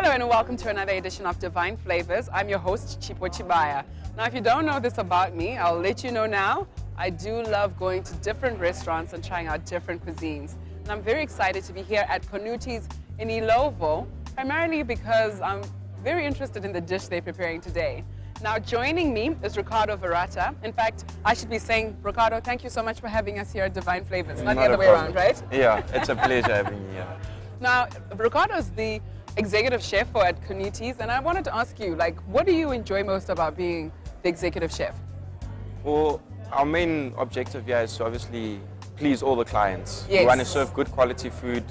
Hello and welcome to another edition of Divine Flavors. I'm your host, Chipo Chibaya. Now, if you don't know this about me, I'll let you know now. I do love going to different restaurants and trying out different cuisines. And I'm very excited to be here at Cornuti Illovo, primarily because I'm very interested in the dish they're preparing today. Now, joining me is Ricardo Vareta. In fact, I should be saying, Ricardo, thank you so much for having us here at Divine Flavors. Not the other way around, right? Yeah, it's a pleasure having you here. Now, Ricardo is the executive chef at Cornuti, and I wanted to ask you, what do you enjoy most about being the executive chef? Well, our main objective here is to obviously please all the clients. Yes. We want to serve good quality food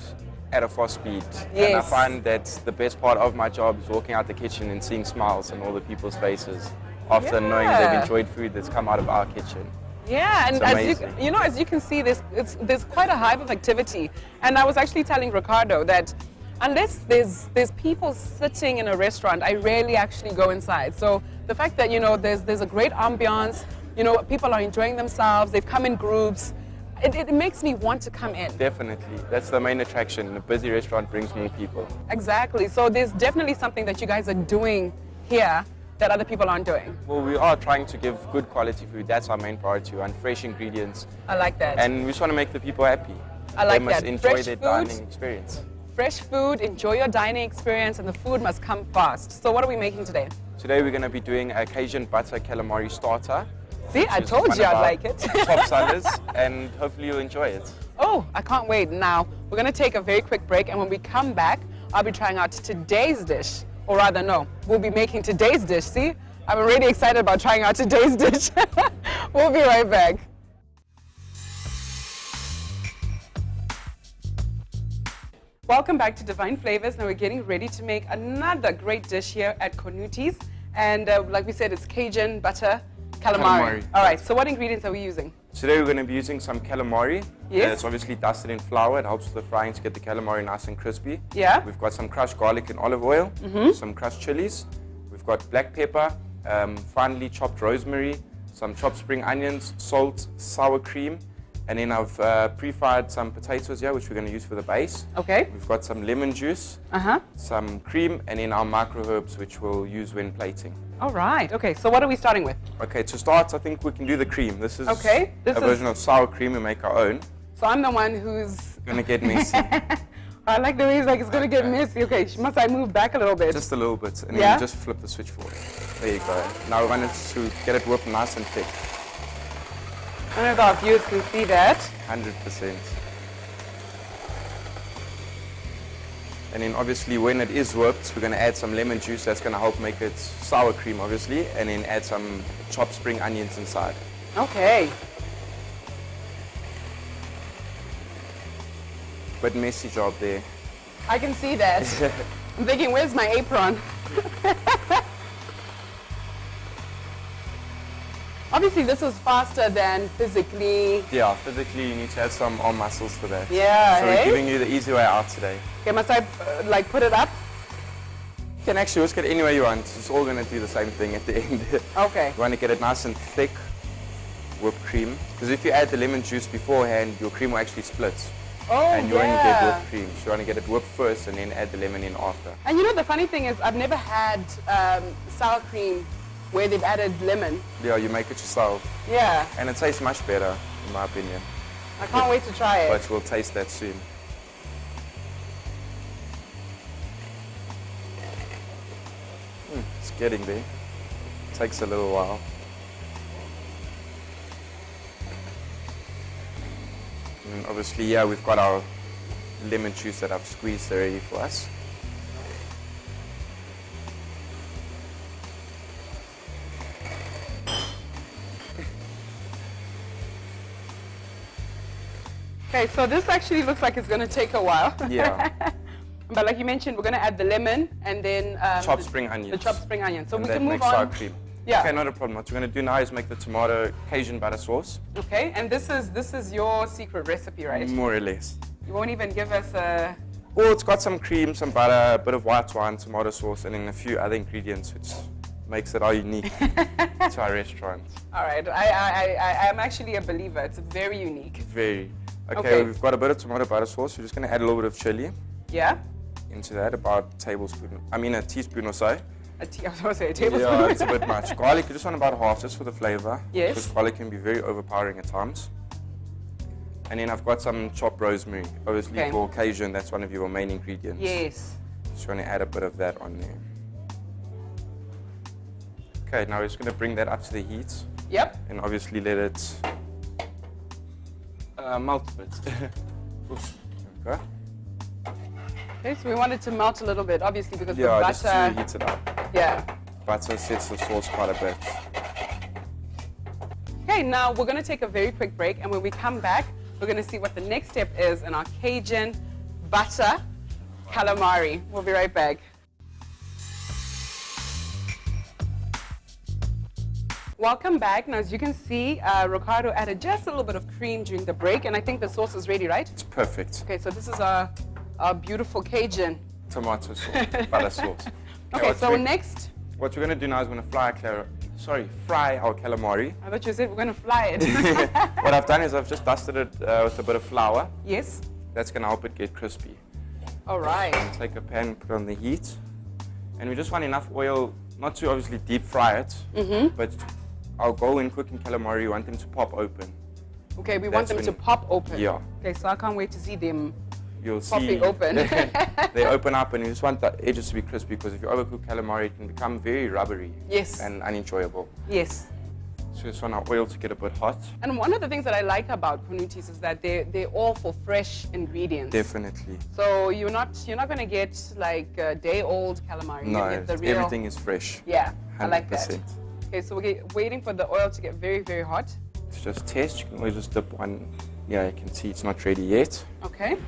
at a fast speed. Yes. And I find that the best part of my job is walking out the kitchen and seeing smiles on all the people's faces after knowing they've enjoyed food that's come out of our kitchen. Yeah, and it's as you can see, there's quite a hive of activity. And I was actually telling Ricardo that unless there's people sitting in a restaurant, I rarely actually go inside. So the fact that, there's a great ambiance, people are enjoying themselves, they've come in groups, it makes me want to come in. Definitely. That's the main attraction. A busy restaurant brings more people. Exactly. So there's definitely something that you guys are doing here that other people aren't doing. Well, we are trying to give good quality food. That's our main priority, and fresh ingredients. I like that. And we just want to make the people happy. I like that. They must enjoy their dining experience. Fresh food, enjoy your dining experience, and the food must come fast. So what are we making today? Today we're going to be doing a Cajun Butter Calamari starter. See, I told you I'd like it. Top sellers, and hopefully you'll enjoy it. Oh, I can't wait. Now, we're going to take a very quick break, and when we come back, I'll be trying out today's dish. Or rather, no, we'll be making today's dish. See, I'm already excited about trying out today's dish. We'll be right back. Welcome back to Divine Flavors. Now we're getting ready to make another great dish here at Cornuti. And like we said, it's Cajun Butter Calamari. All right, so what ingredients are we using? Today we're going to be using some calamari. Yes. It's obviously dusted in flour. It helps with the frying to get the calamari nice and crispy. Yeah. We've got some crushed garlic and olive oil, some crushed chilies. We've got black pepper, finely chopped rosemary, some chopped spring onions, salt, sour cream. And then I've pre-fried some potatoes here, which we're going to use for the base. Okay. We've got some lemon juice, some cream, and then our micro herbs, which we'll use when plating. All right. Okay, so what are we starting with? Okay, to start, I think we can do the cream. This is a version of sour cream. We make our own. So I'm the one who's going to get messy. I like the way he's like, it's going to get messy. Okay, must I move back a little bit? Just a little bit, and then you just flip the switch forward. There you go. Now we want it to get it whipped nice and thick. I don't know if our viewers can see that. 100%. And then obviously when it is whipped, we're going to add some lemon juice. That's going to help make it sour cream, obviously. And then add some chopped spring onions inside. Okay. But messy job there. I can see that. I'm thinking, where's my apron? Obviously, this was faster than physically. Yeah, physically you need to have some arm muscles for that. Yeah, so we're giving you the easy way out today. Okay, must I put it up? You can actually whisk it any way you want. It's all going to do the same thing at the end. Okay. You want to get it nice and thick whipped cream. Because if you add the lemon juice beforehand, your cream will actually split. Oh, and you won't get whipped cream. So you want to get it whipped first and then add the lemon in after. And the funny thing is, I've never had sour cream where they've added lemon. Yeah, you make it yourself. Yeah. And it tastes much better, in my opinion. I can't wait to try it. But we'll taste that soon. It's getting there. It takes a little while. And obviously, yeah, we've got our lemon juice that I've squeezed already for us. Okay, so this actually looks like it's going to take a while. Yeah. But like you mentioned, we're going to add the lemon and then chopped spring onions. The chopped spring onions. So and we can move on. Sour cream. Yeah. Okay, not a problem. What we're going to do now is make the tomato Cajun butter sauce. Okay, and this is your secret recipe, right? More or less. You won't even give us a... Well, it's got some cream, some butter, a bit of white wine, tomato sauce, and then a few other ingredients, which makes it all unique to our restaurant. All right, I am actually a believer. It's very unique. Very. Okay, we've got a bit of tomato butter sauce. We're just going to add a little bit of chili. Yeah. into that, about a teaspoon or so. I was going to say a tablespoon. Yeah, it's a bit much. Garlic, you just want about half, just for the flavor. Yes. Because garlic can be very overpowering at times. And then I've got some chopped rosemary. Obviously for Cajun, that's one of your main ingredients. Yes. Just want to add a bit of that on there. Okay, now we're just going to bring that up to the heat. Yep. And obviously let it melt a bit. Oops, there we go. Okay, so we want it to melt a little bit, obviously, because the Yeah, butter... just to heat it up. Yeah. Butter sets the sauce quite a bit. Okay, now we're going to take a very quick break, and when we come back, we're going to see what the next step is in our Cajun Butter Calamari. We'll be right back. Welcome back. Now, as you can see, Ricardo added just a little bit of cream during the break, and I think the sauce is ready, right? It's perfect. Okay, so this is our beautiful Cajun Tomato sauce, butter sauce. Okay, so next... What we're going to do now is we're going to fry our calamari. I thought you said we're going to fly it. What I've done is I've just dusted it with a bit of flour. Yes. That's going to help it get crispy. All right. So take a pan, put it on the heat, and we just want enough oil, not to obviously deep fry it, but our goal in cooking calamari, we want them to pop open. Okay, we want them to pop open. Yeah. Okay, so I can't wait to see them You'll popping see open. they open up, and you just want the edges to be crispy, because if you overcook calamari, it can become very rubbery. Yes. And unenjoyable. Yes. So we just want our oil to get a bit hot. And one of the things that I like about Cornutis is that they're all for fresh ingredients. Definitely. So you're not going to get like day-old calamari. No, you get the real... everything is fresh. Yeah, 100%. I like that. Okay, so we're waiting for the oil to get very, very hot. To just test, you can always just dip one. Yeah, you can see it's not ready yet. Okay.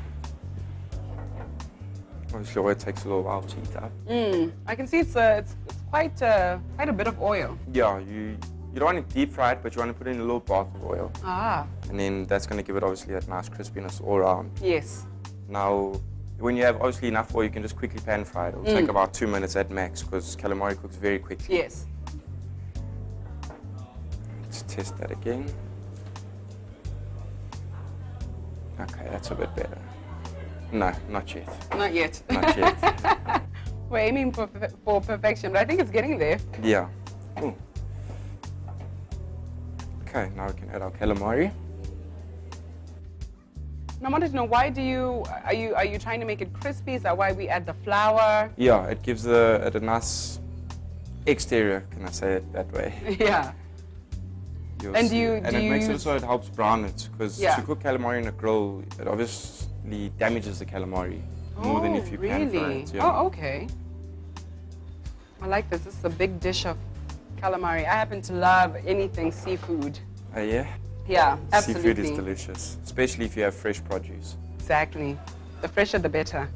Obviously, oil takes a little while to heat up. I can see it's quite a bit of oil. Yeah, you don't want to deep fry it, but you want to put in a little bath of oil. Ah. And then that's going to give it obviously that nice crispiness all around. Yes. Now, when you have obviously enough oil, you can just quickly pan fry it. It'll take about 2 minutes at max, because calamari cooks very quickly. Yes. Let's test that again. Okay, that's a bit better. No, not yet. Not yet. Not yet. We're aiming for perfection, but I think it's getting there. Yeah. Ooh. Okay, now we can add our calamari. And I wanted to know, why are you trying to make it crispy? Is that why we add the flour? Yeah, it gives it a nice exterior, can I say it that way? Yeah. And it makes it so it helps brown it, because to cook calamari in a grill, it obviously damages the calamari more than if you pan fry it. Yeah. Oh, okay. I like this. This is a big dish of calamari. I happen to love anything seafood. Yeah? Yeah, absolutely. Seafood is delicious, especially if you have fresh produce. Exactly. The fresher, the better.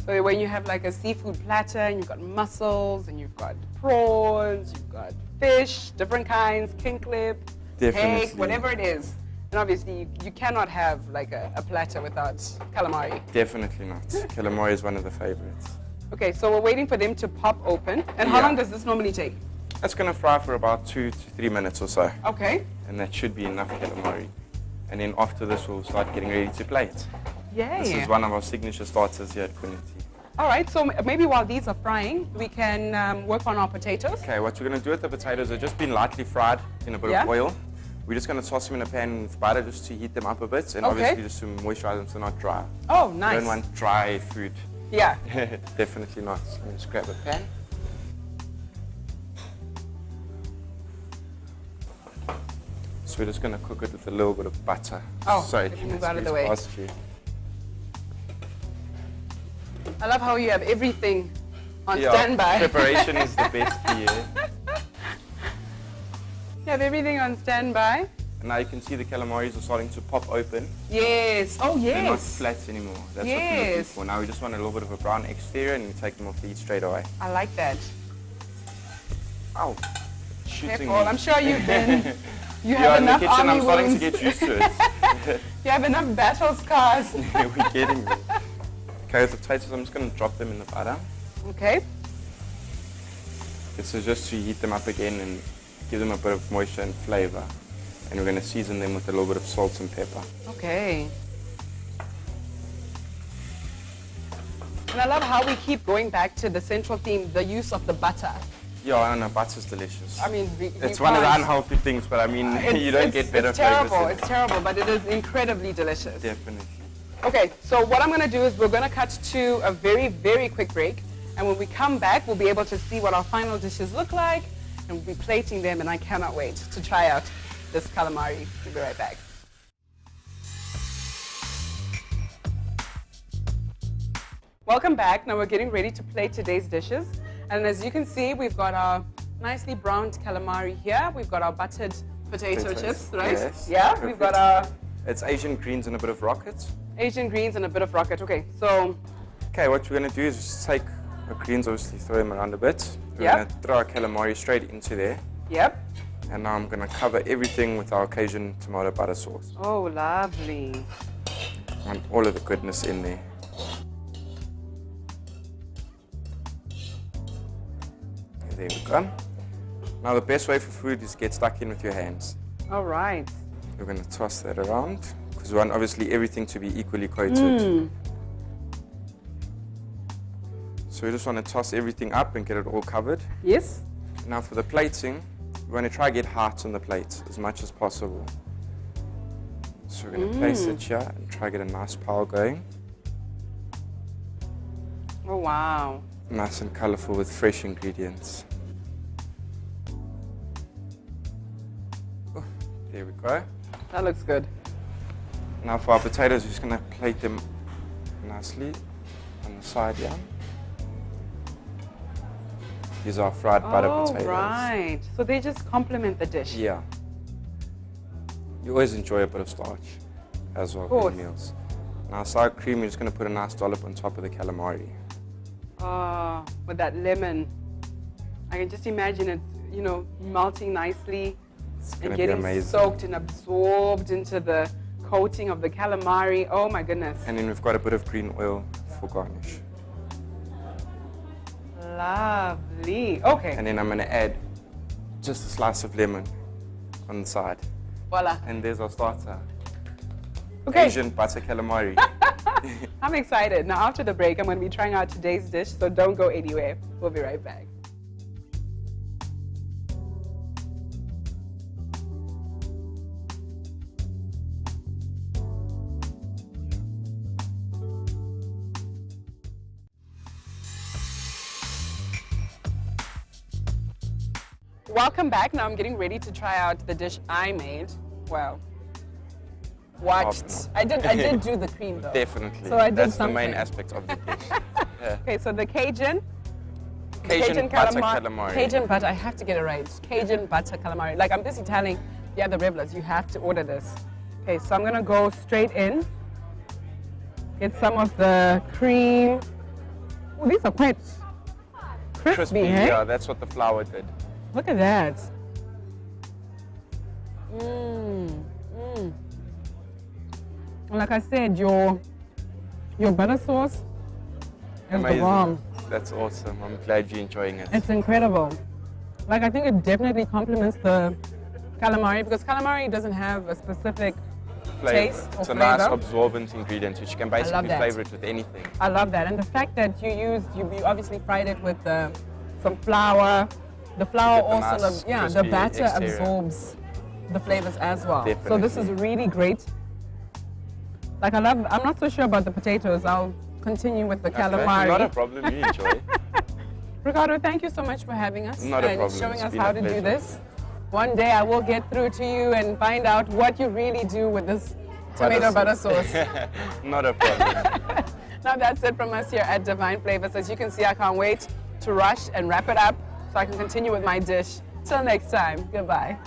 So when you have like a seafood platter and you've got mussels and you've got prawns, you've got fish, different kinds, king clip, hake, whatever it is. And obviously you cannot have like a platter without calamari. Definitely not. Calamari is one of the favorites. Okay, so we're waiting for them to pop open. And how long does this normally take? That's going to fry for about 2 to 3 minutes or so. Okay. And that should be enough calamari. And then after this, we'll start getting ready to plate. Yay. This is one of our signature starters here at Cornuti. All right, so maybe while these are frying, we can work on our potatoes. Okay, what we're going to do with the potatoes, they've just been lightly fried in a bit of oil. We're just going to toss them in a pan with butter just to heat them up a bit, and obviously just to moisturize them so they're not dry. Oh, nice. You don't want dry food. Yeah. Definitely not. Let me just grab a pan. So we're just going to cook it with a little bit of butter. Oh, sorry, let me move out of the way. Past you. I love how you have everything on standby. Preparation is the best key. You have everything on standby. And now you can see the calamaris are starting to pop open. Yes. Oh, yes. They're not flat anymore. That's what we're looking for. Now we just want a little bit of a brown exterior, and you take them off the heat straight away. I like that. Ow. Shooting me. I'm sure you've been... You have enough in the kitchen, army I'm starting wounds. to get used to it. You have enough battle scars. We're getting there. Okay, with the potatoes, I'm just going to drop them in the butter. Okay. This is just to heat them up again and give them a bit of moisture and flavor. And we're going to season them with a little bit of salt and pepper. Okay. And I love how we keep going back to the central theme, the use of the butter. Yeah, and the butter's delicious. I mean, it's one of the unhealthy things, but I mean, you don't get better flavors. It's terrible, but it is incredibly delicious. Definitely. Okay, so what I'm going to do is we're going to cut to a very, very quick break. And when we come back, we'll be able to see what our final dishes look like. And we'll be plating them, and I cannot wait to try out this calamari. We'll be right back. Welcome back. Now we're getting ready to plate today's dishes. And as you can see, we've got our nicely browned calamari here. We've got our buttered potato chips, right? Yes. Yeah, Perfect. we've got our It's Asian greens and a bit of rocket. Asian greens and a bit of rocket. Okay, so Okay, what we're going to do is just take our greens, obviously throw them around a bit. We're Yep. going to throw our calamari straight into there. yep. And now I'm going to cover everything with our Cajun tomato butter sauce. Oh, lovely. And all of the goodness in there. There we go. Now the best way for food is get stuck in with your hands. All right. We're going to toss that around because we want obviously everything to be equally coated. So we just want to toss everything up and get it all covered. Yes. Now for the plating, we want to try to get hearts on the plate as much as possible. So we're going to place it here and try to get a nice pile going. Oh, wow. Nice and colorful with fresh ingredients. Oh, there we go. That looks good. Now for our potatoes, we're just going to plate them nicely on the side here. These are fried butter potatoes. Oh, right. So they just complement the dish. Yeah. You always enjoy a bit of starch as well with meals. Now sour cream, you're just going to put a nice dollop on top of the calamari. Oh, with that lemon. I can just imagine it, you know, melting nicely and getting soaked and absorbed into the coating of the calamari. Oh my goodness. And then we've got a bit of green oil for garnish. Lovely. Okay. And then I'm going to add just a slice of lemon on the side. Voila. And there's our starter. Okay. Asian butter calamari. I'm excited. Now after the break, I'm going to be trying out today's dish, so don't go anywhere. We'll be right back. Welcome back. Now I'm getting ready to try out the dish I made. Well, watched. I did do the cream though. Definitely. So I did That's something. the main aspect of the dish. Yeah. Okay, so the Cajun Butter Calamari. Cajun butter, I have to get it right. Cajun butter calamari. Like I'm busy telling the other revelers, you have to order this. Okay, so I'm gonna go straight in. Get some of the cream. Oh, these are quite crispy, hey? Yeah, that's what the flour did. Look at that. Like I said, your butter sauce is Amazing. the bomb. That's awesome. I'm glad you're enjoying it. It's incredible. Like I think it definitely complements the calamari because calamari doesn't have a specific taste or It's a flavor. nice absorbent ingredient which you can basically that. flavor it with anything. I love that. And the fact that you obviously fried it with some flour. The flour Get the also, nice, the crispy batter exterior. absorbs the flavors as well. So Definitely. this is really great. Like I'm not so sure about the potatoes. I'll continue with the calamari. Not a problem, you enjoy. Ricardo, thank you so much for having us Not a and problem. showing It's us been how a to do pleasure. this. One day I will get through to you and find out what you really do with this tomato butter sauce. Not a problem. Now that's it from us here at Divine Flavors. As you can see, I can't wait to rush and wrap it up so I can continue with my dish. Till next time, goodbye.